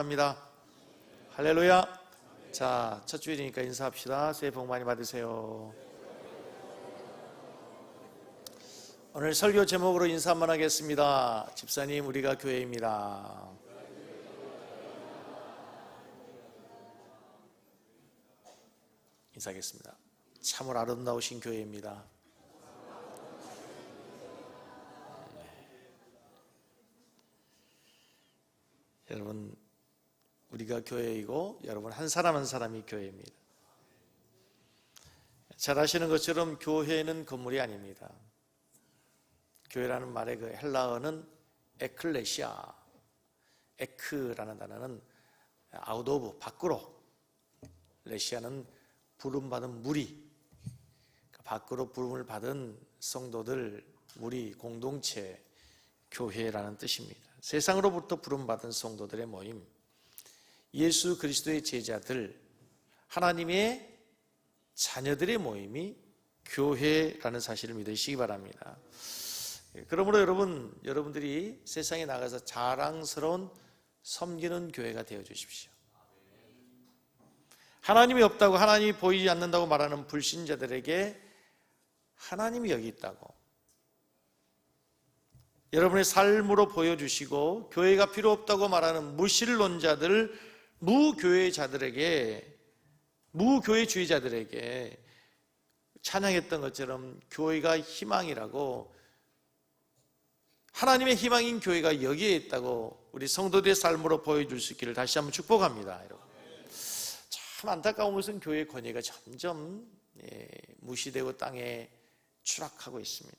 합니다. 할렐루야. 자, 첫 주일이니까 인사합시다. 새해 복 많이 받으세요. 오늘 설교 제목으로 인사 한번 하겠습니다. 집사님, 우리가 교회입니다. 인사하겠습니다. 참으로 아름다우신 교회입니다. 여러분, 우리가 교회이고 여러분 한 사람 한 사람이 교회입니다. 잘 아시는 것처럼 교회는 건물이 아닙니다. 교회라는 말의 그 헬라어는 에클레시아, 에크라는 단어는 아웃 오브, 밖으로, 레시아는 부름받은 무리, 밖으로 부름을 받은 성도들, 무리, 공동체, 교회라는 뜻입니다. 세상으로부터 부름받은 성도들의 모임, 예수 그리스도의 제자들, 하나님의 자녀들의 모임이 교회라는 사실을 믿으시기 바랍니다. 그러므로 여러분들이 세상에 나가서 자랑스러운 섬기는 교회가 되어 주십시오. 하나님이 없다고, 하나님이 보이지 않는다고 말하는 불신자들에게 하나님이 여기 있다고 여러분의 삶으로 보여주시고, 교회가 필요 없다고 말하는 무신론자들, 무교회주의자들에게 찬양했던 것처럼 교회가 희망이라고, 하나님의 희망인 교회가 여기에 있다고 우리 성도들의 삶으로 보여줄 수 있기를 다시 한번 축복합니다. 여러분, 참 안타까운 것은 교회의 권위가 점점 무시되고 땅에 추락하고 있습니다.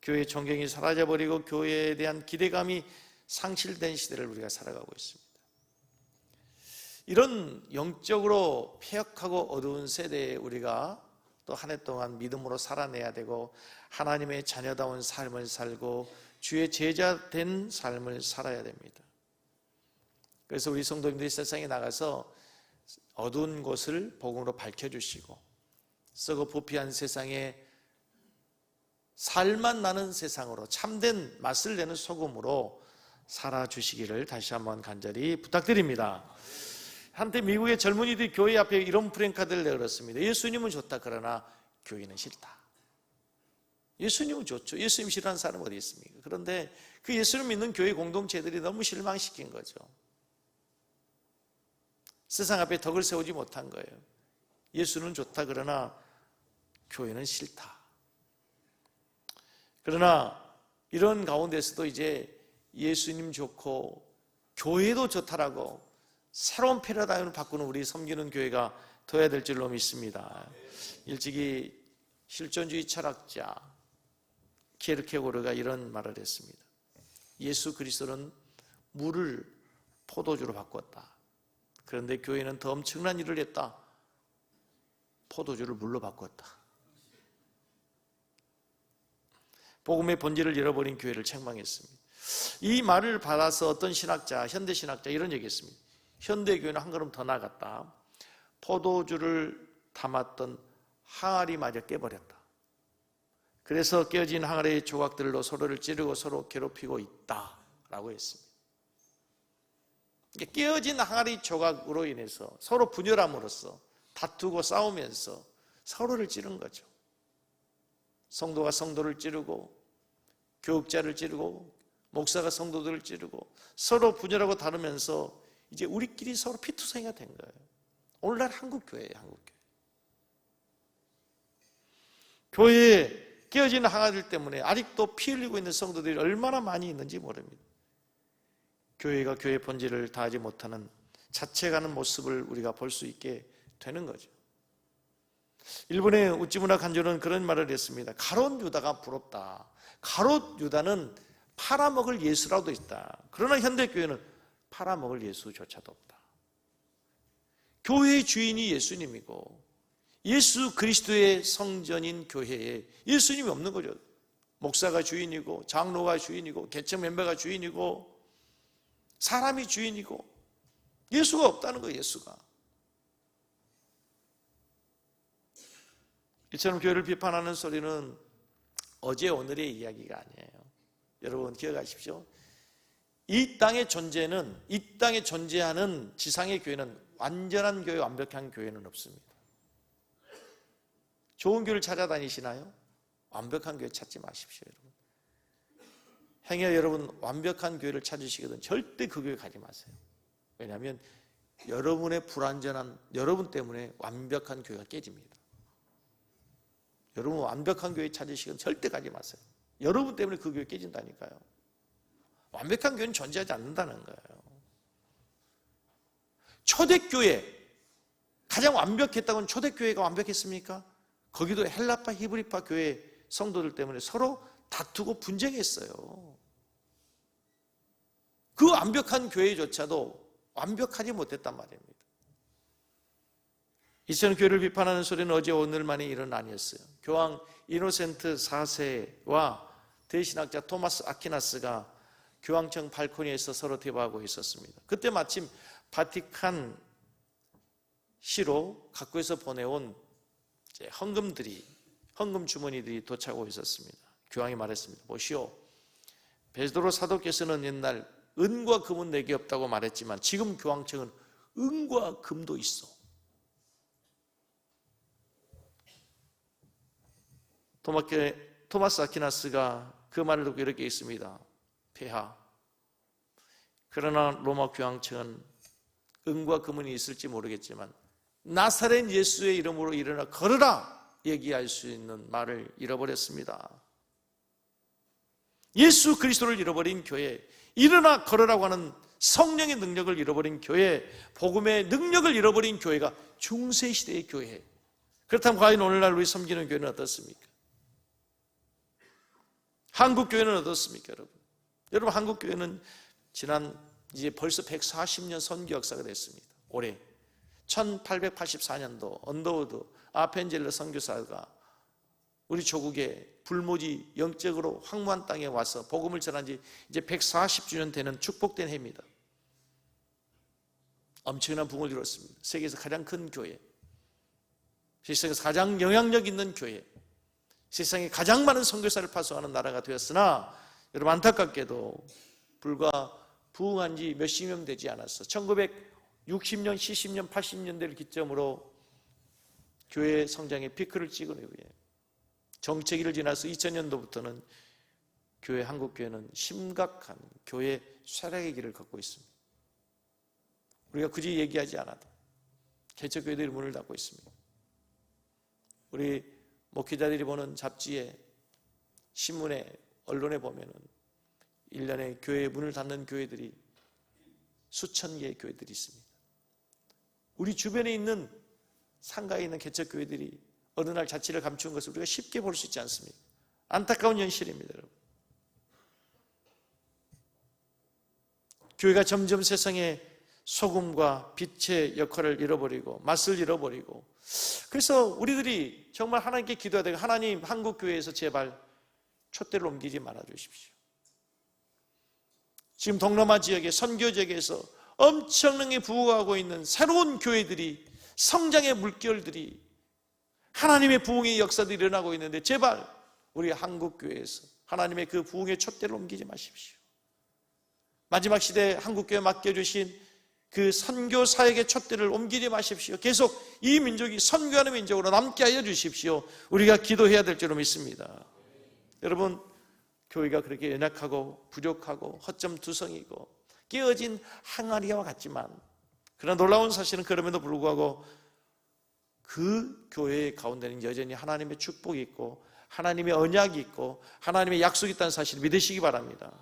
교회의 존경이 사라져버리고 교회에 대한 기대감이 상실된 시대를 우리가 살아가고 있습니다. 이런 영적으로 폐역하고 어두운 세대에 우리가 또 한 해 동안 믿음으로 살아내야 되고, 하나님의 자녀다운 삶을 살고 주의 제자된 삶을 살아야 됩니다. 그래서 우리 성도님들이 세상에 나가서 어두운 곳을 복음으로 밝혀주시고, 썩어 부패한 세상에 살만 나는 세상으로 참된 맛을 내는 소금으로 살아주시기를 다시 한번 간절히 부탁드립니다. 한때 미국의 젊은이들이 교회 앞에 이런 프랭카드를 내걸었습니다. 예수님은 좋다, 그러나 교회는 싫다. 예수님은 좋죠. 예수님 싫어하는 사람 어디 있습니까? 그런데 그 예수를 믿는 교회 공동체들이 너무 실망시킨 거죠. 세상 앞에 덕을 세우지 못한 거예요. 예수는 좋다, 그러나 교회는 싫다. 그러나 이런 가운데서도 이제 예수님 좋고 교회도 좋다라고 새로운 패러다임을 바꾸는 우리 섬기는 교회가 되어야 될 줄로 믿습니다. 일찍이 실존주의 철학자 키에르케고르가 이런 말을 했습니다. 예수 그리스도는 물을 포도주로 바꿨다. 그런데 교회는 더 엄청난 일을 했다. 포도주를 물로 바꿨다. 복음의 본질을 잃어버린 교회를 책망했습니다. 이 말을 받아서 어떤 신학자, 현대신학자 이런 얘기했습니다. 현대교회는 한 걸음 더 나갔다. 포도주를 담았던 항아리마저 깨버렸다. 그래서 깨어진 항아리의 조각들로 서로를 찌르고 서로 괴롭히고 있다라고 했습니다. 깨어진 항아리 조각으로 인해서 서로 분열함으로써 다투고 싸우면서 서로를 찌른 거죠. 성도가 성도를 찌르고, 교육자를 찌르고, 목사가 성도들을 찌르고, 서로 분열하고 다루면서 이제 우리끼리 서로 피투성이가 된 거예요. 오늘날 한국교회예요, 한국교회. 교회에 깨어진 항아리들 때문에 아직도 피 흘리고 있는 성도들이 얼마나 많이 있는지 모릅니다. 교회가 교회의 본질을 다하지 못하는 자책하는 모습을 우리가 볼 수 있게 되는 거죠. 일본의 우찌무라 간조는 그런 말을 했습니다. 가롯 유다가 부럽다. 가롯 유다는 팔아먹을 예수라도 있다. 그러나 현대교회는 팔아먹을 예수조차도 없다. 교회의 주인이 예수님이고 예수 그리스도의 성전인 교회에 예수님이 없는 거죠. 목사가 주인이고 장로가 주인이고 개척 멤버가 주인이고 사람이 주인이고 예수가 없다는 거예요. 예수가. 이처럼 교회를 비판하는 소리는 어제 오늘의 이야기가 아니에요. 여러분 기억하십시오. 이 땅에 존재하는 지상의 교회는 완전한 교회, 완벽한 교회는 없습니다. 좋은 교회를 찾아다니시나요? 완벽한 교회 찾지 마십시오, 여러분. 행여 여러분 완벽한 교회를 찾으시거든 절대 그 교회 가지 마세요. 왜냐하면 여러분의 불완전한, 여러분 때문에 완벽한 교회가 깨집니다. 여러분 완벽한 교회 찾으시거든 절대 가지 마세요. 여러분 때문에 그 교회 깨진다니까요. 완벽한 교회는 존재하지 않는다는 거예요. 초대교회, 가장 완벽했다고는 초대교회가 완벽했습니까? 거기도 헬라파, 히브리파 교회 성도들 때문에 서로 다투고 분쟁했어요. 그 완벽한 교회조차도 완벽하지 못했단 말입니다. 이처럼 교회를 비판하는 소리는 어제 오늘만의 일은 아니었어요. 교황 이노센트 4세와 대신학자 토마스 아퀴나스가 교황청 발코니에서 서로 대화하고 있었습니다. 그때 마침 바티칸 시로 각국에서 보내온 헌금 주머니들이 도착하고 있었습니다. 교황이 말했습니다. 보시오, 베드로 사도께서는 옛날 은과 금은 내게 없다고 말했지만 지금 교황청은 은과 금도 있어. 토마스 아퀴나스가 그 말을 듣고 이렇게 했습니다. 폐하, 그러나 로마 교황청은 은과 금은 있을지 모르겠지만 나사렛 예수의 이름으로 일어나 걸으라 얘기할 수 있는 말을 잃어버렸습니다. 예수 그리스도를 잃어버린 교회, 일어나 걸으라고 하는 성령의 능력을 잃어버린 교회, 복음의 능력을 잃어버린 교회가 중세시대의 교회. 그렇다면 과연 오늘날 우리 섬기는 교회는 어떻습니까? 한국 교회는 어떻습니까, 여러분? 여러분, 한국 교회는 지난 이제 벌써 140년 선교 역사가 됐습니다. 올해 1884년도 언더우드 아펜젤러 선교사가 우리 조국에 불모지 영적으로 황무한 땅에 와서 복음을 전한 지 이제 140주년 되는 축복된 해입니다. 엄청난 부흥을 이뤘습니다. 세계에서 가장 큰 교회, 세상에서 가장 영향력 있는 교회, 세상에 가장 많은 선교사를 파송하는 나라가 되었으나 여러분, 안타깝게도 불과 부흥한 지 몇십 년 되지 않았어. 1960년, 70년, 80년대를 기점으로 교회 성장의 피크를 찍은 이후에 정체기를 지나서 2000년도부터는 한국교회는 심각한 교회 쇠락의 길을 걷고 있습니다. 우리가 굳이 얘기하지 않아도 개척교회들이 문을 닫고 있습니다. 우리 목회자들이 보는 잡지에, 신문에, 언론에 보면은 1년에 교회의 문을 닫는 교회들이 수천 개의 교회들이 있습니다. 우리 주변에 있는 상가에 있는 개척교회들이 어느 날 자취를 감추는 것을 우리가 쉽게 볼 수 있지 않습니까? 안타까운 현실입니다, 여러분. 교회가 점점 세상에 소금과 빛의 역할을 잃어버리고 맛을 잃어버리고, 그래서 우리들이 정말 하나님께 기도해야 되고, 하나님, 한국교회에서 제발 촛대를 옮기지 말아 주십시오. 지금 동남아 지역의 선교 지역에서 엄청나게 부흥하고 있는 새로운 교회들이, 성장의 물결들이, 하나님의 부흥의 역사들이 일어나고 있는데 제발 우리 한국교회에서 하나님의 그 부흥의 촛대를 옮기지 마십시오. 마지막 시대에 한국교회에 맡겨주신 그 선교 사역의 촛대를 옮기지 마십시오. 계속 이 민족이 선교하는 민족으로 남게 하여 주십시오. 우리가 기도해야 될 줄로 믿습니다. 여러분, 교회가 그렇게 연약하고 부족하고 허점투성이고 깨어진 항아리와 같지만, 그러나 놀라운 사실은 그럼에도 불구하고 그 교회 가운데는 여전히 하나님의 축복이 있고 하나님의 언약이 있고 하나님의 약속이 있다는 사실을 믿으시기 바랍니다.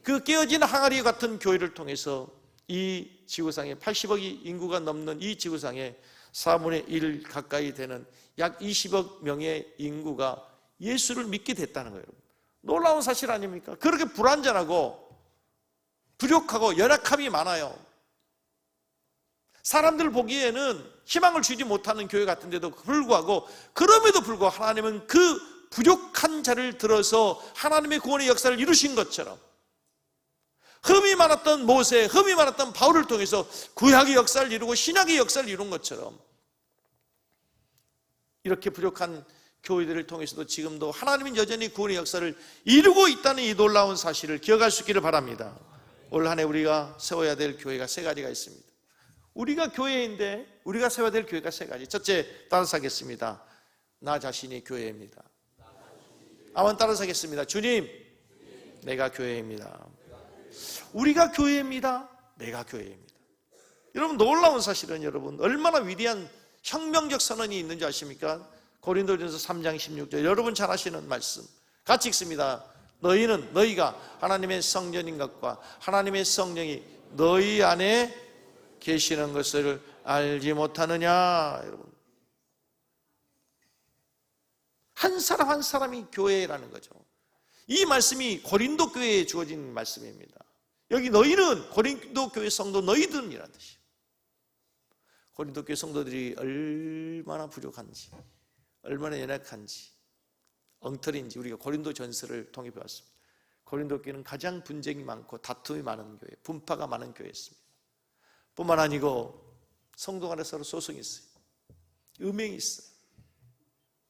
그 깨어진 항아리 같은 교회를 통해서 이 지구상에 80억이 인구가 넘는 이 지구상에 4분의 1 가까이 되는 약 20억 명의 인구가 예수를 믿게 됐다는 거예요. 놀라운 사실 아닙니까? 그렇게 불완전하고 부족하고 연약함이 많아요. 사람들 보기에는 희망을 주지 못하는 교회 같은데도 불구하고, 그럼에도 불구하고 하나님은 그 부족한 자를 들어서 하나님의 구원의 역사를 이루신 것처럼, 흠이 많았던 모세, 흠이 많았던 바울을 통해서 구약의 역사를 이루고 신약의 역사를 이룬 것처럼, 이렇게 부족한 교회들을 통해서도 지금도 하나님은 여전히 구원의 역사를 이루고 있다는 이 놀라운 사실을 기억할 수 있기를 바랍니다. 올 한 해 우리가 세워야 될 교회가 세 가지가 있습니다. 우리가 교회인데 우리가 세워야 될 교회가 세 가지. 첫째, 따라서 하겠습니다. 나 자신이 교회입니다. 한번 따라서 하겠습니다. 주님, 내가 교회입니다. 우리가 교회입니다. 내가 교회입니다. 여러분, 놀라운 사실은 여러분 얼마나 위대한 혁명적 선언이 있는지 아십니까? 고린도전서 3장 16절 여러분 잘 아시는 말씀 같이 읽습니다. 너희가 하나님의 성전인 것과 하나님의 성령이 너희 안에 계시는 것을 알지 못하느냐. 여러분, 한 사람 한 사람이 교회라는 거죠. 이 말씀이 고린도 교회에 주어진 말씀입니다. 여기 너희는 고린도 교회 성도 너희들이라는 뜻이에요. 고린도 교회 성도들이 얼마나 부족한지, 얼마나 연약한지, 엉터리인지 우리가 고린도 전서를 통해 배웠습니다. 고린도 교회는 가장 분쟁이 많고 다툼이 많은 교회, 분파가 많은 교회였습니다. 뿐만 아니고 성도 간에 서로 소송이 있어요. 음행이 있어요.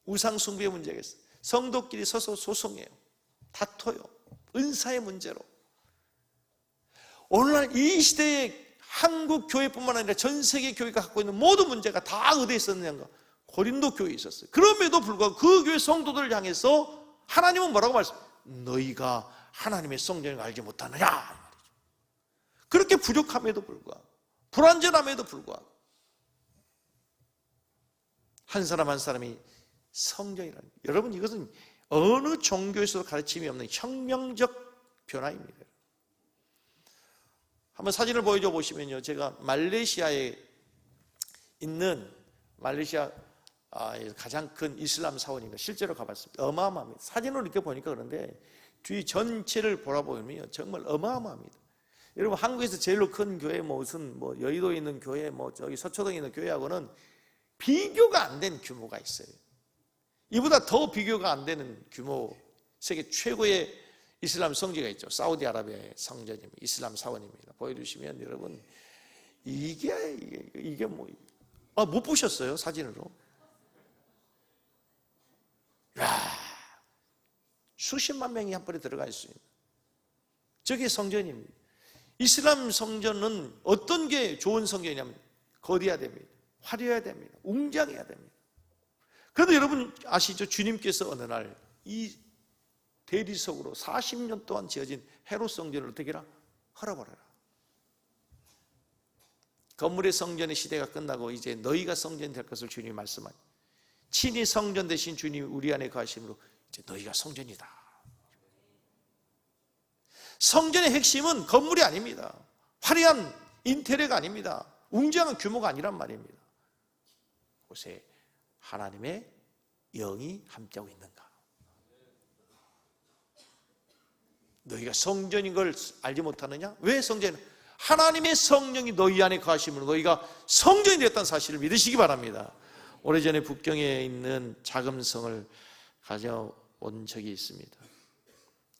우상 숭배의 문제가 있어요. 성도끼리 서서 소송해요. 다퉈요. 은사의 문제로. 오늘날 이 시대의 한국 교회뿐만 아니라 전 세계 교회가 갖고 있는 모든 문제가 다 어디에 있었느냐? 고린도 교회에 있었어요. 그럼에도 불구하고 그 교회 성도들을 향해서 하나님은 뭐라고 말씀해요? 너희가 하나님의 성전을 알지 못하느냐 말이죠. 그렇게 부족함에도 불구하고 불완전함에도 불구하고 한 사람 한 사람이 성전이라는, 여러분 이것은 어느 종교에서도 가르침이 없는 혁명적 변화입니다. 한번 사진을 보여줘 보시면요, 제가 말레이시아에 있는 말레이시아 가장 큰 이슬람 사원입니다. 실제로 가봤습니다. 어마어마합니다. 사진으로 이렇게 보니까 그런데 뒤 전체를 보라보면 정말 어마어마합니다. 여러분, 한국에서 제일로 큰 교회 무슨 여의도에 있는 교회, 저기 서초동에 있는 교회하고는 비교가 안 된 규모가 있어요. 이보다 더 비교가 안 되는 규모, 세계 최고의 이슬람 성지가 있죠. 사우디아라비아의 성전입니다. 이슬람 사원입니다. 보여주시면 여러분, 이게 못 보셨어요? 사진으로? 야, 수십만 명이 한 번에 들어갈 수 있는 저게 성전입니다. 이슬람 성전은 어떤 게 좋은 성전이냐면 거대해야 됩니다. 화려해야 됩니다. 웅장해야 됩니다. 그런데 여러분 아시죠? 주님께서 어느 날 이 대리석으로 40년 동안 지어진 헤롯 성전을 어떻게 해라? 헐어버려라. 건물의 성전의 시대가 끝나고 이제 너희가 성전이 될 것을 주님이 말씀하니 친히 성전 대신 주님이 우리 안에 거하심으로 이제 너희가 성전이다. 성전의 핵심은 건물이 아닙니다. 화려한 인테리어가 아닙니다. 웅장한 규모가 아니란 말입니다. 곳에 하나님의 영이 함께하고 있는가? 너희가 성전인 걸 알지 못하느냐? 왜 성전이냐? 하나님의 성령이 너희 안에 거하심으로 너희가 성전이 됐다는 사실을 믿으시기 바랍니다. 오래전에 북경에 있는 자금성을 가져온 적이 있습니다.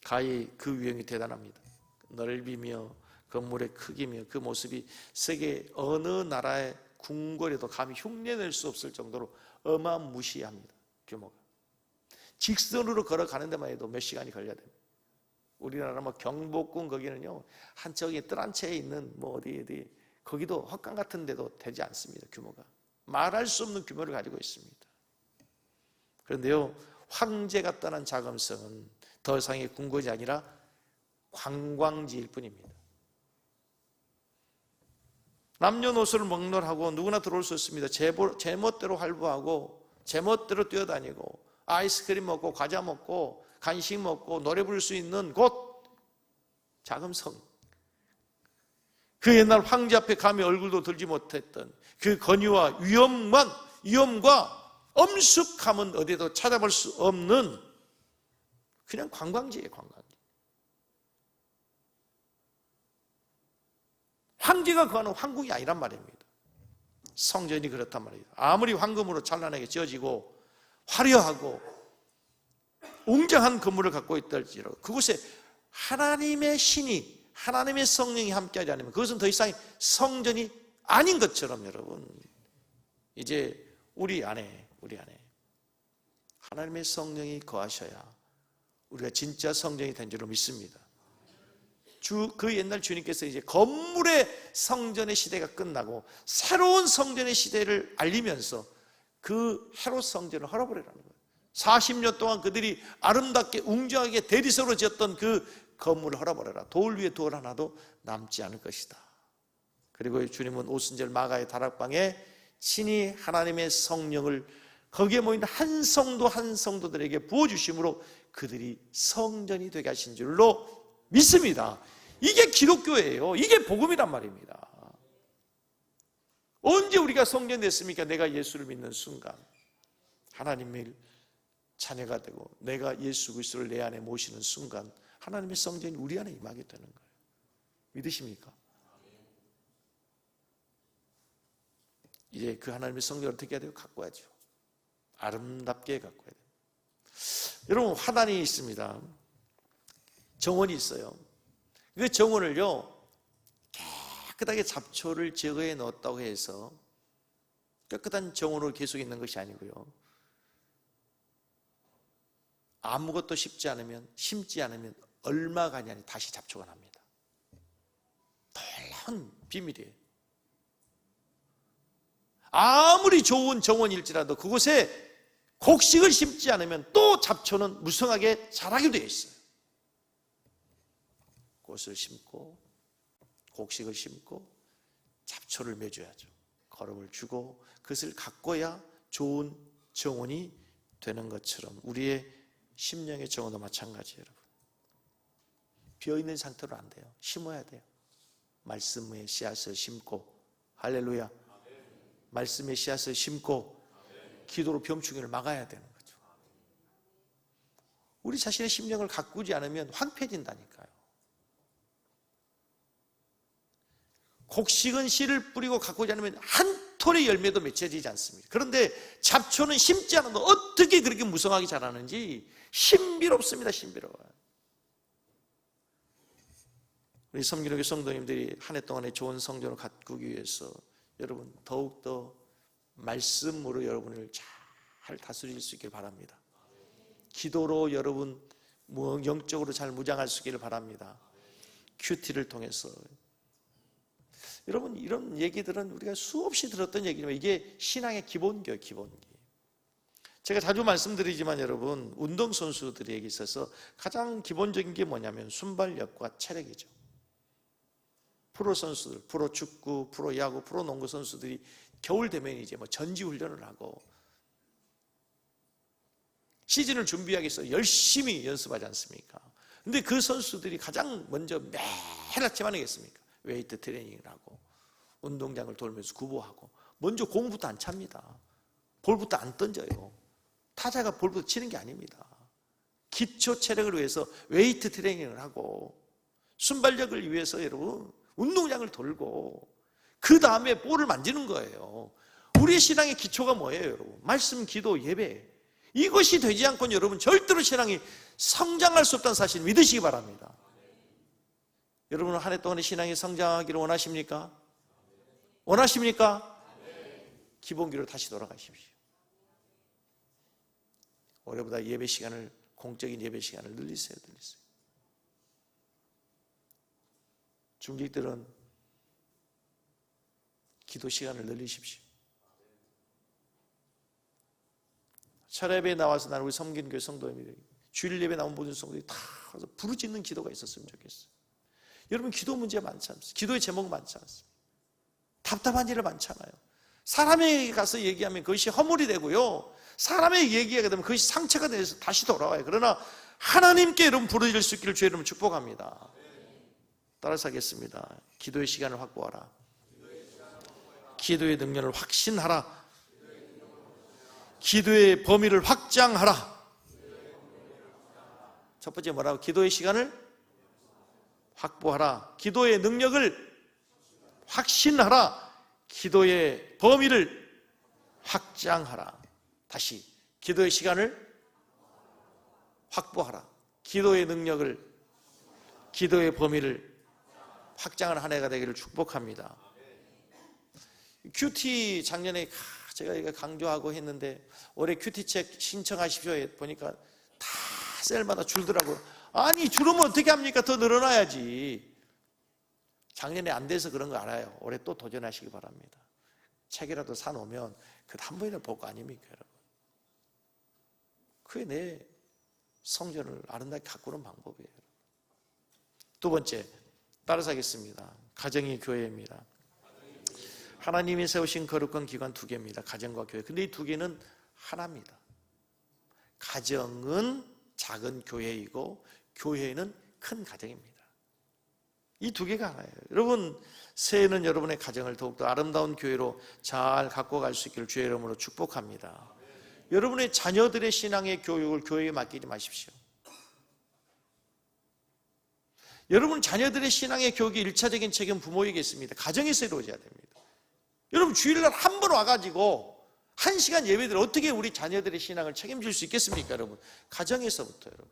가히 그 유형이 대단합니다. 넓이며 건물의 크기며 그 모습이 세계 어느 나라의 궁궐에도 감히 흉내낼 수 없을 정도로 어마무시합니다. 규모가. 직선으로 걸어가는 데만 해도 몇 시간이 걸려야 됩니다. 우리나라 경복궁 거기는요, 한 저기 뜰 한 채에 있는 어디 거기도 헛강 같은 데도 되지 않습니다. 규모가. 말할 수 없는 규모를 가지고 있습니다. 그런데요, 황제가 떠난 자금성은 더 이상의 궁궐이 아니라 관광지일 뿐입니다. 남녀노소를 먹놀하고 누구나 들어올 수 있습니다. 제멋대로 활보하고 제멋대로 뛰어다니고 아이스크림 먹고 과자 먹고 간식 먹고 노래 부를 수 있는 곳, 자금성. 그 옛날 황제 앞에 감히 얼굴도 들지 못했던 그 권위와 위엄과 엄숙함은 어디에도 찾아볼 수 없는 그냥 관광지예요. 관광지. 황제가 거하는 황궁이 아니란 말입니다. 성전이 그렇단 말입니다. 아무리 황금으로 찬란하게 지어지고 화려하고 웅장한 건물을 갖고 있다 할지라도 그곳에 하나님의 신이, 하나님의 성령이 함께하지 않으면 그것은 더 이상 성전이 아닌 것처럼 여러분, 이제 우리 안에 하나님의 성령이 거하셔야 우리가 진짜 성전이 된 줄로 믿습니다. 그 옛날 주님께서 이제 건물의 성전의 시대가 끝나고 새로운 성전의 시대를 알리면서 그 헤롯 성전을 헐어버리라는 거예요. 40년 동안 그들이 아름답게 웅장하게 대리석으로 지었던 그 건물을 헐어버려라. 돌 위에 돌 하나도 남지 않을 것이다. 그리고 주님은 오순절 마가의 다락방에 친히 하나님의 성령을 거기에 모인 한 성도 한 성도들에게 부어주심으로 그들이 성전이 되게 하신 줄로 믿습니다. 이게 기독교예요. 이게 복음이란 말입니다. 언제 우리가 성전 됐습니까? 내가 예수를 믿는 순간 하나님의 자녀가 되고 내가 예수 그리스도를 내 안에 모시는 순간 하나님의 성전이 우리 안에 임하게 되는 거예요. 믿으십니까? 이제 그 하나님의 성전을 어떻게 해야 돼요? 가꿔야죠. 아름답게 가꿔야 돼요. 여러분, 화단이 있습니다. 정원이 있어요. 그 정원을요 깨끗하게 잡초를 제거해 넣었다고 해서 깨끗한 정원으로 계속 있는 것이 아니고요, 아무것도 심지 않으면 얼마 가지 않으면 다시 잡초가 납니다. 놀라운 비밀이에요. 아무리 좋은 정원일지라도 그곳에 곡식을 심지 않으면 또 잡초는 무성하게 자라게 되어 있어요. 꽃을 심고 곡식을 심고 잡초를 맺어야죠. 거름을 주고 그것을 가꿔야 좋은 정원이 되는 것처럼 우리의 심령의 정원도 마찬가지예요. 여러분, 비어있는 상태로 안 돼요. 심어야 돼요. 말씀의 씨앗을 심고, 할렐루야, 말씀의 씨앗을 심고 기도로 병충해를 막아야 되는 거죠. 우리 자신의 심령을 가꾸지 않으면 황폐해진다니까요. 곡식은 씨를 뿌리고 가꾸지 않으면 한 톨의 열매도 맺혀지지 않습니다. 그런데 잡초는 심지 않아도 어떻게 그렇게 무성하게 자라는지 신비롭습니다. 신비로워요. 우리 섬기는 성도님들이 한 해 동안에 좋은 성전을 가꾸기 위해서 여러분 더욱더 말씀으로 여러분을 잘 다스릴 수 있기를 바랍니다. 기도로 여러분 영적으로 잘 무장할 수 있기를 바랍니다. 큐티를 통해서. 여러분, 이런 얘기들은 우리가 수없이 들었던 얘기지만 이게 신앙의 기본기예요. 기본기. 제가 자주 말씀드리지만 여러분, 운동선수들에게 있어서 가장 기본적인 게 뭐냐면 순발력과 체력이죠. 프로 선수들, 프로 축구, 프로 야구, 프로 농구 선수들이 겨울 되면 이제 전지 훈련을 하고 시즌을 준비하기 위해서 열심히 연습하지 않습니까? 근데 그 선수들이 가장 먼저 매일 아침 안 하겠습니까? 웨이트 트레이닝을 하고 운동장을 돌면서 구보하고 먼저 공부부터 안 찹니다. 볼부터 안 던져요. 타자가 볼부터 치는 게 아닙니다. 기초 체력을 위해서 웨이트 트레이닝을 하고 순발력을 위해서 여러분 운동장을 돌고 그 다음에 볼을 만지는 거예요. 우리의 신앙의 기초가 뭐예요, 여러분? 말씀, 기도, 예배. 이것이 되지 않고는 여러분 절대로 신앙이 성장할 수 없다는 사실 믿으시기 바랍니다. 여러분은 한 해 동안의 신앙이 성장하기를 원하십니까? 원하십니까? 기본기로 다시 돌아가십시오. 올해보다 예배 시간을, 공적인 예배 시간을 늘리세요. 중직들은 기도 시간을 늘리십시오. 철야배에 나와서 나는 우리 섬기는 교회 성도님들이 주일 예배 나온 모든 성도들이 다 부르짖는 기도가 있었으면 좋겠어요. 여러분, 기도 문제 많지 않습니까? 기도의 제목 많지 않습니까? 답답한 일을 많잖아요. 사람에게 가서 얘기하면 그것이 허물이 되고요, 사람에게 얘기하게 되면 그것이 상처가 돼서 다시 돌아와요. 그러나 하나님께 여러분 부르짖을 수 있기를 주의 이름으로 축복합니다. 따라서 하겠습니다. 기도의 시간을 확보하라. 기도의 능력을 확신하라. 기도의 범위를 확장하라. 첫 번째 뭐라고? 기도의 시간을 확보하라. 기도의 능력을 확신하라. 기도의 범위를 확장하라. 다시, 기도의 시간을 확보하라. 기도의 능력을, 기도의 범위를 확장하는 한 해가 되기를 축복합니다. 큐티 작년에 제가 이거 강조하고 했는데 올해 큐티책 신청하십시오 보니까 다 셀마다 줄더라고요. 아니, 줄으면 어떻게 합니까? 더 늘어나야지. 작년에 안 돼서 그런 거 알아요. 올해 또 도전하시기 바랍니다. 책이라도 사놓으면 그것 한 번이나 볼 거 아닙니까, 여러분? 그게 내 성전을 아름답게 가꾸는 방법이에요. 두 번째, 따라서 하겠습니다. 가정이 교회입니다. 하나님이 세우신 거룩한 기관 두 개입니다. 가정과 교회. 근데 이 두 개는 하나입니다. 가정은 작은 교회이고 교회는 큰 가정입니다. 이 두 개가 하나예요. 여러분, 새해는 여러분의 가정을 더욱더 아름다운 교회로 잘 갖고 갈 수 있기를 주의 이름으로 축복합니다. 여러분의 자녀들의 신앙의 교육을 교회에 맡기지 마십시오. 여러분 자녀들의 신앙의 교육의 1차적인 책임은 부모에게 있습니다. 가정에서 이루어져야 됩니다. 여러분 주일날 한 번 와가지고 1시간 예배들 어떻게 우리 자녀들의 신앙을 책임질 수 있겠습니까, 여러분? 가정에서부터 여러분.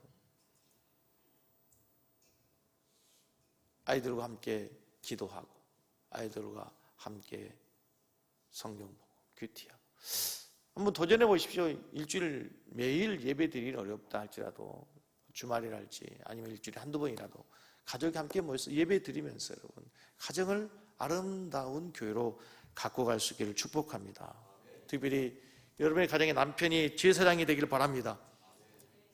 아이들과 함께 기도하고 아이들과 함께 성경 보고 큐티하고 한번 도전해 보십시오. 일주일 매일 예배 드리기는 어렵다 할지라도 주말이랄지 아니면 일주일에 한두 번이라도 가족이 함께 모여서 예배 드리면서 여러분 가정을 아름다운 교회로 갖고 갈 수 있기를 축복합니다. 특별히 여러분의 가정에 남편이 제사장이 되기를 바랍니다.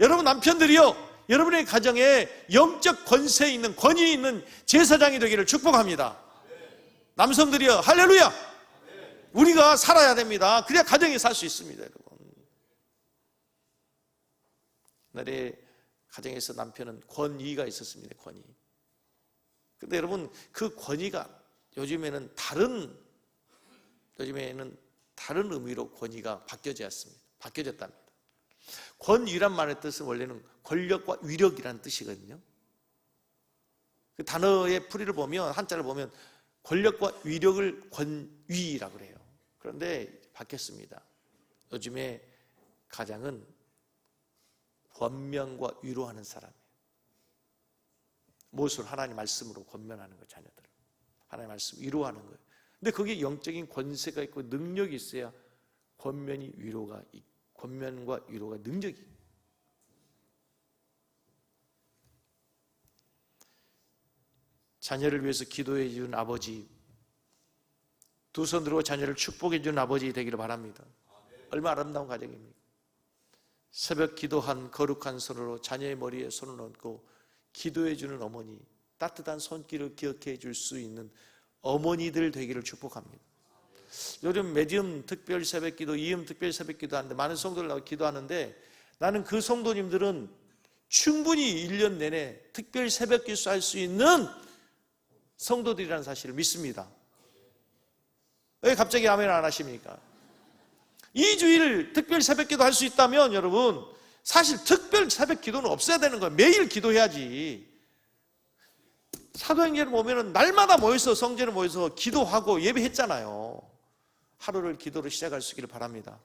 여러분 남편들이요, 여러분의 가정에 영적 권세 있는 권위 있는 제사장이 되기를 축복합니다. 남성들이요, 할렐루야! 우리가 살아야 됩니다. 그래야 가정에 살 수 있습니다, 여러분. 옛날에 가정에서 남편은 권위가 있었습니다, 권위. 근데 여러분 그 권위가 요즘에는 다른 의미로 권위가 바뀌어졌답니다. 권위란 말의 뜻은 원래는 권력과 위력이라는 뜻이거든요. 그 단어의 풀이를 보면, 한자를 보면 권력과 위력을 권위라고 해요. 그런데 바뀌었습니다. 요즘에 가장은 권면과 위로하는 사람이에요. 무엇을? 하나님 말씀으로 권면하는 거예요, 자녀들을. 하나님 말씀 위로하는 거예요. 근데 거기에 영적인 권세가 있고 능력이 있어야 권면과 위로가 능력이 있어요. 자녀를 위해서 기도해 주는 아버지, 두 손 들고 자녀를 축복해 주는 아버지 되기를 바랍니다. 얼마나 아름다운 가정입니까? 새벽 기도한 거룩한 손으로 자녀의 머리에 손을 얹고 기도해 주는 어머니, 따뜻한 손길을 기억해 줄 수 있는 어머니들 되기를 축복합니다. 요즘 메디움 특별 새벽기도, 이음 특별 새벽기도 하는데 많은 성도들 나와 기도하는데 나는 그 성도님들은 충분히 1년 내내 특별 새벽기도 할 수 있는 성도들이라는 사실을 믿습니다. 왜 갑자기 아멘 안 하십니까? 2주일 특별 새벽기도 할 수 있다면 여러분 사실 특별 새벽기도는 없어야 되는 거예요. 매일 기도해야지. 사도행전을 보면 날마다 모여서 성전에 모여서 기도하고 예배했잖아요. 하루를 기도로 시작할 수 있기를 바랍니다.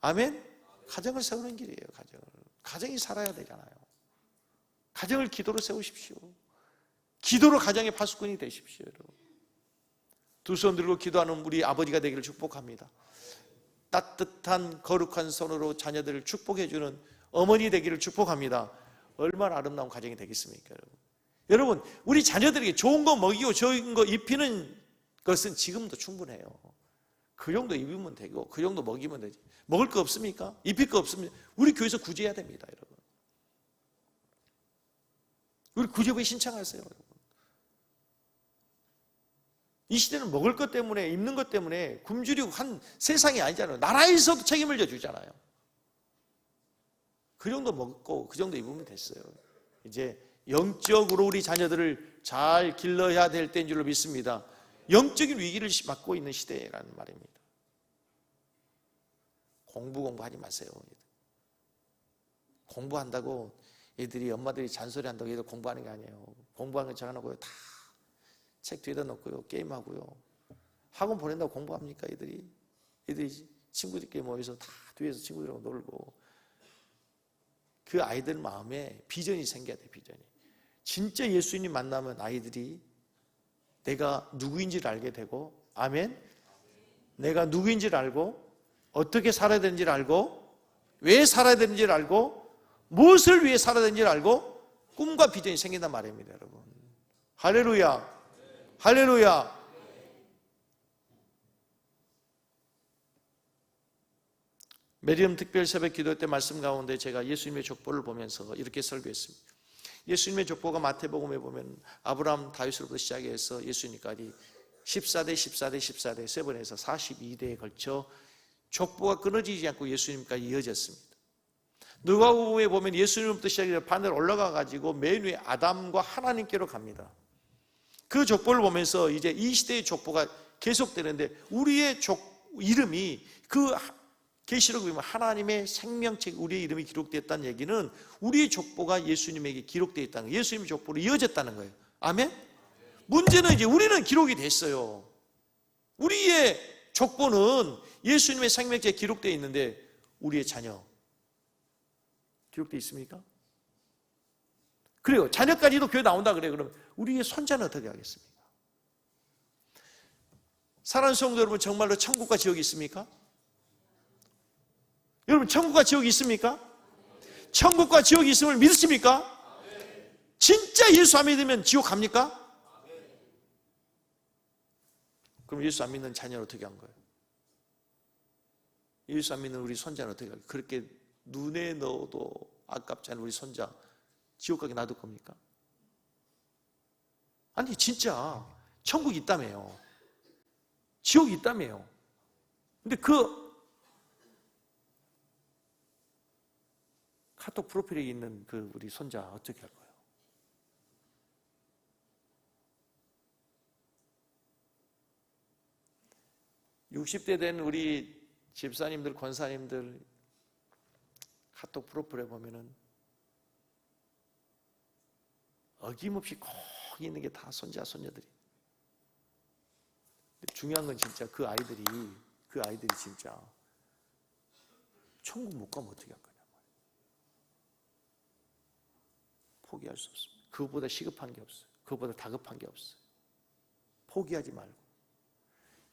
아멘? 가정을 세우는 길이에요. 가정이 살아야 되잖아요. 가정을 기도로 세우십시오. 기도로 가정의 파수꾼이 되십시오, 여러분. 두 손 들고 기도하는 우리 아버지가 되기를 축복합니다. 따뜻한 거룩한 손으로 자녀들을 축복해주는 어머니 되기를 축복합니다. 얼마나 아름다운 가정이 되겠습니까, 여러분? 여러분, 우리 자녀들에게 좋은 거 먹이고 좋은 거 입히는 것은 지금도 충분해요. 그 정도 입으면 되고 그 정도 먹이면 되지. 먹을 거 없습니까? 입힐 거 없습니까? 우리 교회에서 구제해야 됩니다, 여러분. 우리 구제부에 신청하세요, 여러분. 이 시대는 먹을 것 때문에, 입는 것 때문에 굶주리고 한 세상이 아니잖아요. 나라에서도 책임을 져주잖아요. 그 정도 먹고 그 정도 입으면 됐어요. 이제 영적으로 우리 자녀들을 잘 길러야 될 때인 줄로 믿습니다. 영적인 위기를 맞고 있는 시대라는 말입니다. 공부하지 마세요. 공부한다고 애들이, 엄마들이 잔소리한다고 애들 공부하는 게 아니에요. 공부하는 거 정해놓고요, 다 책 뒤에다 놓고요, 게임하고요. 학원 보낸다고 공부합니까, 애들이? 애들이 친구들끼리 모여서 다 뒤에서 친구들하고 놀고. 그 아이들 마음에 비전이 생겨야 돼, 비전이. 진짜 예수님 만나면 아이들이 내가 누구인지를 알게 되고, 아멘? 내가 누구인지를 알고, 어떻게 살아야 되는지를 알고, 왜 살아야 되는지를 알고, 무엇을 위해 살아야 되는지를 알고, 꿈과 비전이 생긴단 말입니다, 여러분. 할렐루야. 할렐루야. 메리엄 특별 새벽 기도 때 말씀 가운데 제가 예수님의 족보를 보면서 이렇게 설교했습니다. 예수님의 족보가 마태복음에 보면 아브라함 다윗으로부터 시작해서 예수님까지 14대 14대 14대 세 번에서 42대에 걸쳐 족보가 끊어지지 않고 예수님까지 이어졌습니다. 누가복음에 보면 예수님부터 시작해서 반대로 올라가 가지고 맨 위에 아담과 하나님께로 갑니다. 그 족보를 보면서 이제 이 시대의 족보가 계속되는데 우리의 이름이 그 계시록에 보면 하나님의 생명책 우리의 이름이 기록되었다는 얘기는 우리의 족보가 예수님에게 기록되어 있다는 거예요. 예수님의 족보로 이어졌다는 거예요. 아멘? 문제는 이제 우리는 기록이 됐어요. 우리의 족보는 예수님의 생명책에 기록되어 있는데 우리의 자녀 기록되어 있습니까? 그래요. 자녀까지도 교회 나온다 그래요. 그러면 우리의 손자는 어떻게 하겠습니까? 사랑하는 성도 여러분, 정말로 천국과 지옥이 있습니까? 여러분, 천국과 지옥이 있습니까? 천국과 지옥이 있음을 믿으십니까? 진짜 예수 안 믿으면 지옥 갑니까? 그럼 예수 안 믿는 자녀는 어떻게 한 거예요? 예수 안 믿는 우리 손자는 어떻게 할까요? 그렇게 눈에 넣어도 아깝지 않은 우리 손자 지옥 가게 놔둘 겁니까? 아니 진짜 천국이 있다며요. 지옥이 있다며요. 근데 그 카톡 프로필에 있는 그 우리 손자 어떻게 할 거예요? (60대) 된 우리 집사님들, 권사님들 카톡 프로필에 보면은 어김없이 꼭 있는 게 다 손자, 손녀들이. 중요한 건 진짜 그 아이들이 진짜 천국 못 가면 어떻게 할 거냐 말이에요. 포기할 수 없습니다. 그것보다 시급한 게 없어요. 그것보다 다급한 게 없어요. 포기하지 말고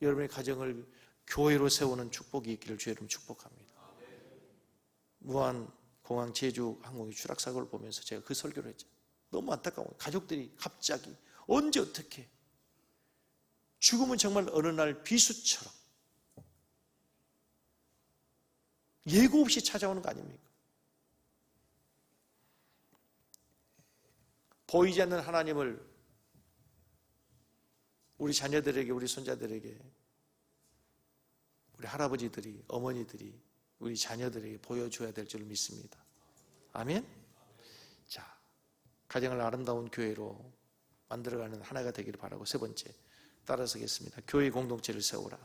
여러분의 가정을 교회로 세우는 축복이 있기를 주의 이름으로 축복합니다. 무한 공항 제주 항공기 추락 사고를 보면서 제가 그 설교를 했죠. 너무 안타까워요. 가족들이 갑자기 언제 어떻게 죽음은 정말 어느 날 비수처럼 예고 없이 찾아오는 거 아닙니까? 보이지 않는 하나님을 우리 자녀들에게, 우리 손자들에게, 우리 할아버지들이, 어머니들이 우리 자녀들에게 보여줘야 될 줄 믿습니다. 아멘? 자, 가정을 아름다운 교회로 만들어가는 하나가 되기를 바라고, 세 번째, 따라서겠습니다. 교회 공동체를 세우라.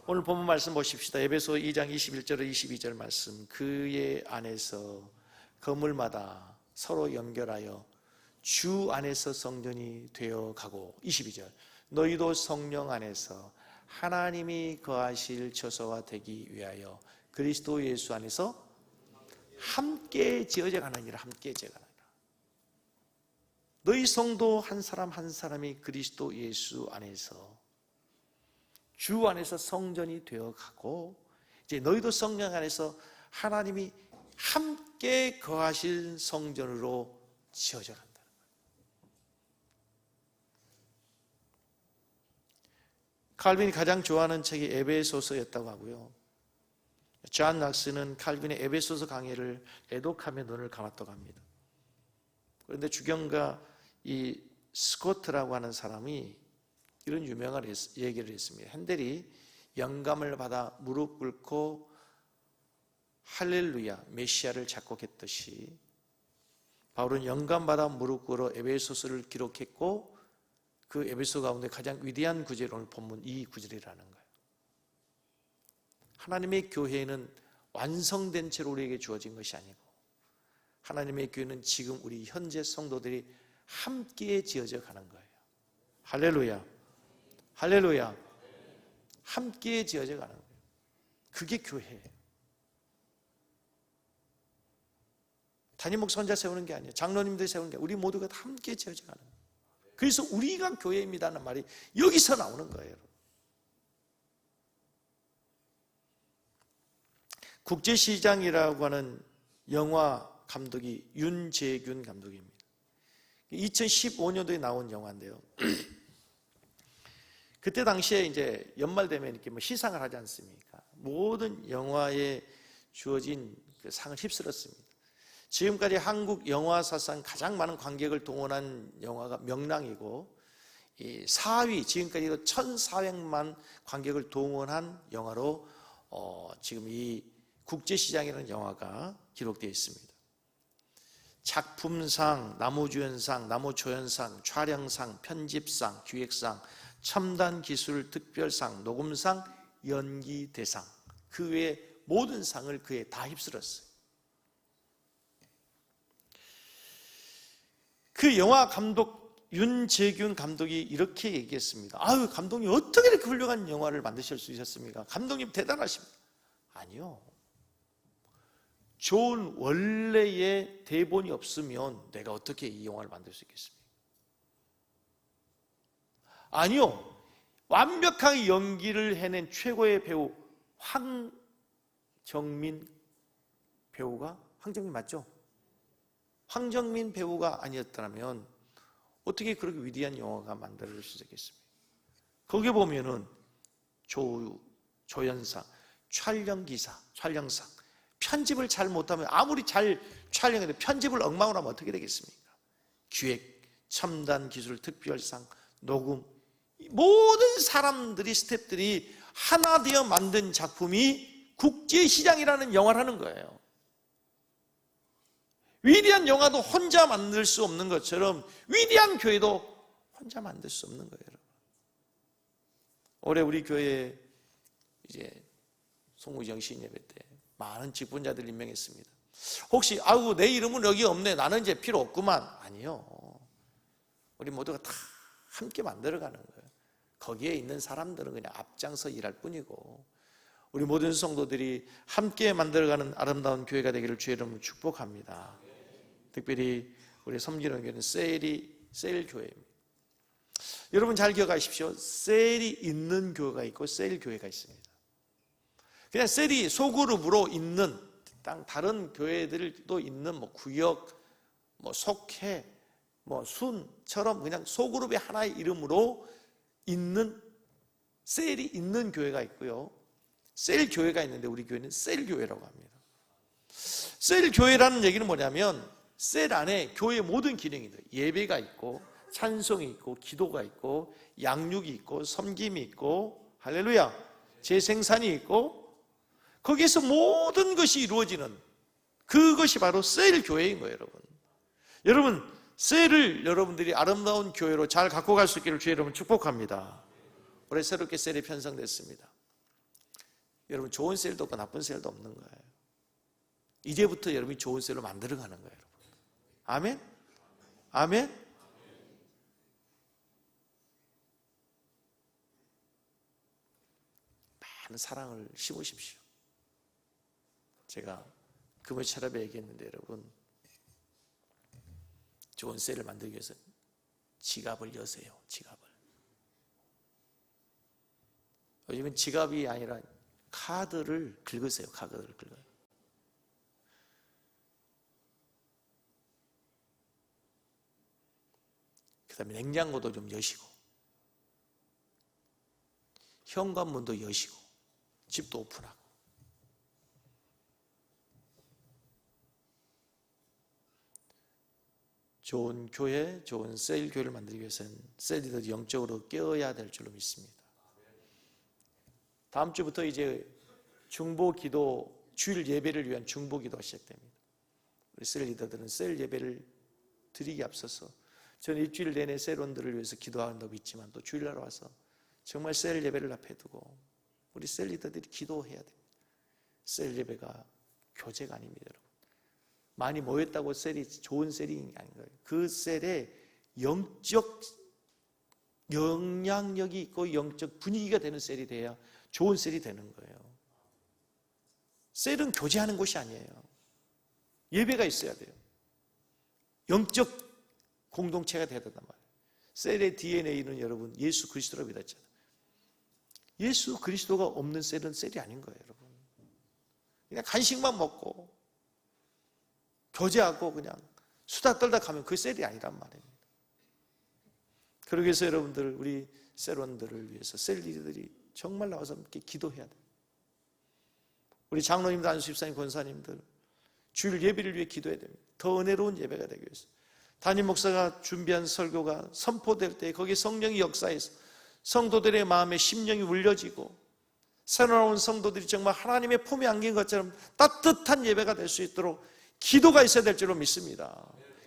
오늘 본문 말씀 보십시다. 에베소 2장 21절에 22절 말씀. 그의 안에서 건물마다 서로 연결하여 주 안에서 성전이 되어가고, 22절, 너희도 성령 안에서 하나님이 거하실 처소가 되기 위하여 그리스도 예수 안에서 함께 지어져 가느니라. 함께 지어가느니라. 너희 성도 한 사람 한 사람이 그리스도 예수 안에서, 주 안에서 성전이 되어가고, 이제 너희도 성령 안에서 하나님이 함께 거하실 성전으로 지어져 간다. 칼빈이 가장 좋아하는 책이 에베소서였다고 하고요. 존 낙스는 칼빈의 에베소서 강의를 애독하며 눈을 감았다고 합니다. 그런데 주경가 이 스코트라고 하는 사람이 이런 유명한 얘기를 했습니다. 핸델이 영감을 받아 무릎 꿇고 할렐루야 메시아를 작곡했듯이 바울은 영감받아 무릎 꿇어 에베소서를 기록했고, 그 에베소 가운데 가장 위대한 구절이 오늘 본문 이 구절이라는 거예요. 하나님의 교회는 완성된 채로 우리에게 주어진 것이 아니고, 하나님의 교회는 지금 우리 현재 성도들이 함께 지어져 가는 거예요. 할렐루야, 할렐루야. 함께 지어져 가는 거예요. 그게 교회예요. 담임 목사 혼자 세우는 게 아니에요. 장로님들 세우는 게 아니에요. 우리 모두가 다 함께 지어져 가는 거예요. 그래서 우리가 교회입니다는 말이 여기서 나오는 거예요. 국제시장이라고 하는 영화 감독이 윤재균 감독입니다. 2015년도에 나온 영화인데요. 그때 당시에 이제 연말 되면 이렇게 뭐 시상을 하지 않습니까? 모든 영화에 주어진 그 상을 휩쓸었습니다. 지금까지 한국 영화사상 가장 많은 관객을 동원한 영화가 명랑이고, 이 4위, 지금까지도 1,400만 관객을 동원한 영화로 지금 이 국제시장이라는 영화가 기록되어 있습니다. 작품상, 남우주연상, 남우조연상, 촬영상, 편집상, 기획상, 첨단기술 특별상, 녹음상, 연기대상, 그 외의 모든 상을 그에 다 휩쓸었어요. 그 영화 감독 윤재균 감독이 이렇게 얘기했습니다. 아유, 감독님 어떻게 이렇게 훌륭한 영화를 만드실 수 있었습니까? 감독님 대단하십니다. 아니요, 좋은 원래의 대본이 없으면 내가 어떻게 이 영화를 만들 수 있겠습니까? 아니요, 완벽하게 연기를 해낸 최고의 배우 황정민 배우가, 황정민 맞죠? 황정민 배우가 아니었다면 어떻게 그렇게 위대한 영화가 만들어질 수 있겠습니까? 거기에 보면은 조연상, 촬영기사, 촬영상, 편집을 잘 못하면 아무리 잘 촬영해도 편집을 엉망으로 하면 어떻게 되겠습니까? 기획, 첨단 기술 특별상, 녹음, 모든 사람들이, 스태프들이 하나 되어 만든 작품이 국제시장이라는 영화라는 거예요. 위대한 영화도 혼자 만들 수 없는 것처럼 위대한 교회도 혼자 만들 수 없는 거예요, 여러분. 올해 우리 교회에 이제 송우정 시인 예배 때 많은 직분자들 임명했습니다. 혹시 아우 내 이름은 여기 없네, 나는 이제 필요 없구만. 아니요, 우리 모두가 다 함께 만들어가는 거예요. 거기에 있는 사람들은 그냥 앞장서 일할 뿐이고, 우리 모든 성도들이 함께 만들어가는 아름다운 교회가 되기를 주의 이름으로 축복합니다. 특별히 우리 섬기는 교회는 셀 교회입니다. 여러분 잘 기억하십시오. 셀이 있는 교회가 있고 셀 교회가 있습니다. 그냥 셀이 소그룹으로 있는 다른 교회들도 있는 뭐 구역, 뭐 속해, 뭐 순처럼 그냥 소그룹의 하나의 이름으로 있는 셀이 있는 교회가 있고요, 셀 교회가 있는데 우리 교회는 셀 교회라고 합니다. 셀 교회라는 얘기는 뭐냐면 셀 안에 교회의 모든 기능이 있어요. 예배가 있고 찬송이 있고 기도가 있고 양육이 있고 섬김이 있고, 할렐루야, 재생산이 있고, 거기에서 모든 것이 이루어지는 그것이 바로 셀 교회인 거예요. 여러분 셀을 여러분들이 아름다운 교회로 잘 갖고 갈 수 있기를 주의 여러분 축복합니다. 올해 새롭게 셀이 편성됐습니다. 여러분 좋은 셀도 없고 나쁜 셀도 없는 거예요. 이제부터 여러분이 좋은 셀로 만들어가는 거예요, 여러분. 아멘? 아멘? 많은 사랑을 심으십시오. 제가 금요 철학에 얘기했는데, 여러분 좋은 셀을 만들기 위해서 지갑을 여세요. 지갑을. 요즘은 지갑이 아니라 카드를 긁으세요. 카드를 긁어요. 그 다음에 냉장고도 좀 여시고, 현관문도 여시고, 집도 오픈하고. 좋은 교회, 좋은 셀 교회를 만들기 위해서는 셀 리더들이 영적으로 깨어야 될 줄로 믿습니다. 다음 주부터 이제 중보기도, 주일 예배를 위한 중보기도가 시작됩니다. 우리 셀 리더들은 셀 예배를 드리기 앞서서, 저는 일주일 내내 셀원들을 위해서 기도한다고 믿지만 또 주일날 와서 정말 셀 예배를 앞에 두고 우리 셀 리더들이 기도해야 됩니다. 셀 예배가 교제가 아닙니다, 여러분. 많이 모였다고 셀이 좋은 셀이 아닌 거예요. 그 셀에 영적 영향력이 있고 영적 분위기가 되는 셀이 돼야 좋은 셀이 되는 거예요. 셀은 교제하는 곳이 아니에요. 예배가 있어야 돼요. 영적 공동체가 돼야 된단 말이에요. 셀의 DNA는 여러분 예수 그리스도로 믿었잖아요. 예수 그리스도가 없는 셀은 셀이 아닌 거예요, 여러분. 그냥 간식만 먹고 교제하고 그냥 수다 떨다 가면 그 셀이 아니란 말입니다. 그러기 위해서 여러분들, 우리 세론들을 위해서 셀리들이 정말 나와서 함께 기도해야 돼요. 우리 장로님들, 안수집사님, 권사님들 주일 예배를 위해 기도해야 됩니다. 더 은혜로운 예배가 되기 위해서. 담임 목사가 준비한 설교가 선포될 때 거기에 성령이 역사해서 성도들의 마음에 심령이 울려지고 새로 나온 성도들이 정말 하나님의 품에 안긴 것처럼 따뜻한 예배가 될 수 있도록 기도가 있어야 될 줄로 믿습니다.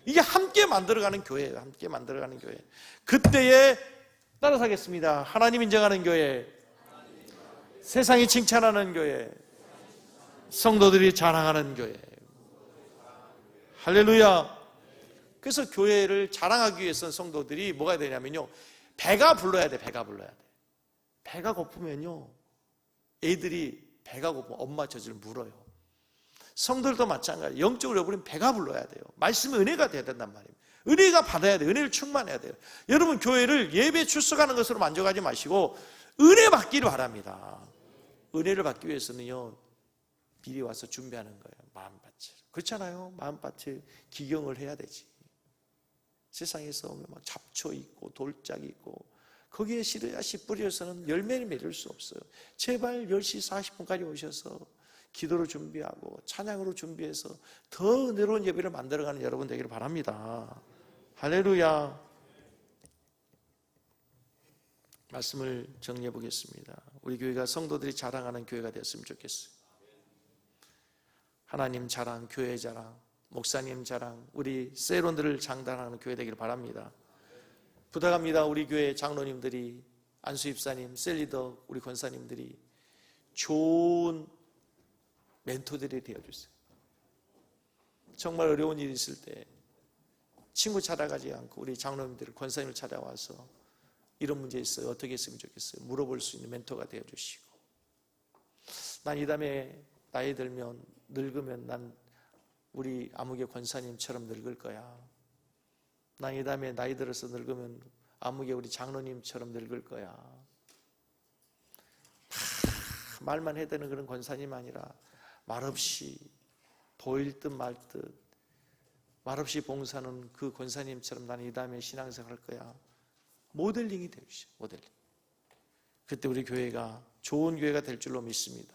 이게 함께 만들어가는 교회예요. 함께 만들어가는 교회. 그때에 따라서 하겠습니다. 하나님 인정하는 교회, 세상이 칭찬하는 교회, 성도들이 자랑하는 교회. 할렐루야. 그래서 교회를 자랑하기 위해서는 성도들이 뭐가 되냐면요, 배가 불러야 돼. 배가 불러야 돼. 배가 고프면요, 애들이 배가 고프면 엄마 젖을 물어요. 성도들도 마찬가지예요. 영적으로 우리는 배가 불러야 돼요. 말씀의 은혜가 돼야 된단 말이에요. 은혜가 받아야 돼요. 은혜를 충만해야 돼요. 여러분, 교회를 예배 출석하는 것으로 만족하지 마시고 은혜 받기를 바랍니다. 은혜를 받기 위해서는요, 미리 와서 준비하는 거예요. 마음밭을. 그렇잖아요. 마음밭을 기경을 해야 되지. 세상에서 오면 막 잡초 있고 돌짝이 있고 거기에 씨앗이 뿌려서는 열매를 맺을 수 없어요. 제발 10시 40분까지 오셔서 기도로 준비하고 찬양으로 준비해서 더 은혜로운 예배를 만들어가는 여러분 되기를 바랍니다. 할렐루야. 말씀을 정리해 보겠습니다. 우리 교회가 성도들이 자랑하는 교회가 됐으면 좋겠어요. 하나님 자랑, 교회 자랑, 목사님 자랑, 우리 세론들을 장단하는 교회 되기를 바랍니다. 부탁합니다. 우리 교회 장로님들이, 안수입사님, 셀리더, 우리 권사님들이 좋은 멘토들이 되어주세요. 정말 어려운 일이 있을 때 친구 찾아가지 않고 우리 장로님들, 권사님을 찾아와서 이런 문제 있어요, 어떻게 했으면 좋겠어요, 물어볼 수 있는 멘토가 되어주시고, 난 이 다음에 나이 들면, 늙으면 난 우리 아무개 권사님처럼 늙을 거야. 난 이 다음에 나이 들어서 늙으면 아무개 우리 장로님처럼 늙을 거야. 말만 해야 되는 그런 권사님 아니라 말없이 보일 듯 말 듯 말없이 봉사하는 그 권사님처럼 나는 이 다음에 신앙생활 할 거야. 모델링이 되주시죠. 모델링. 그때 우리 교회가 좋은 교회가 될 줄로 믿습니다.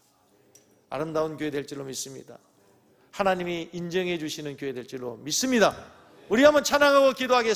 아름다운 교회 될 줄로 믿습니다. 하나님이 인정해 주시는 교회 될 줄로 믿습니다. 우리 한번 찬양하고 기도하겠습니다.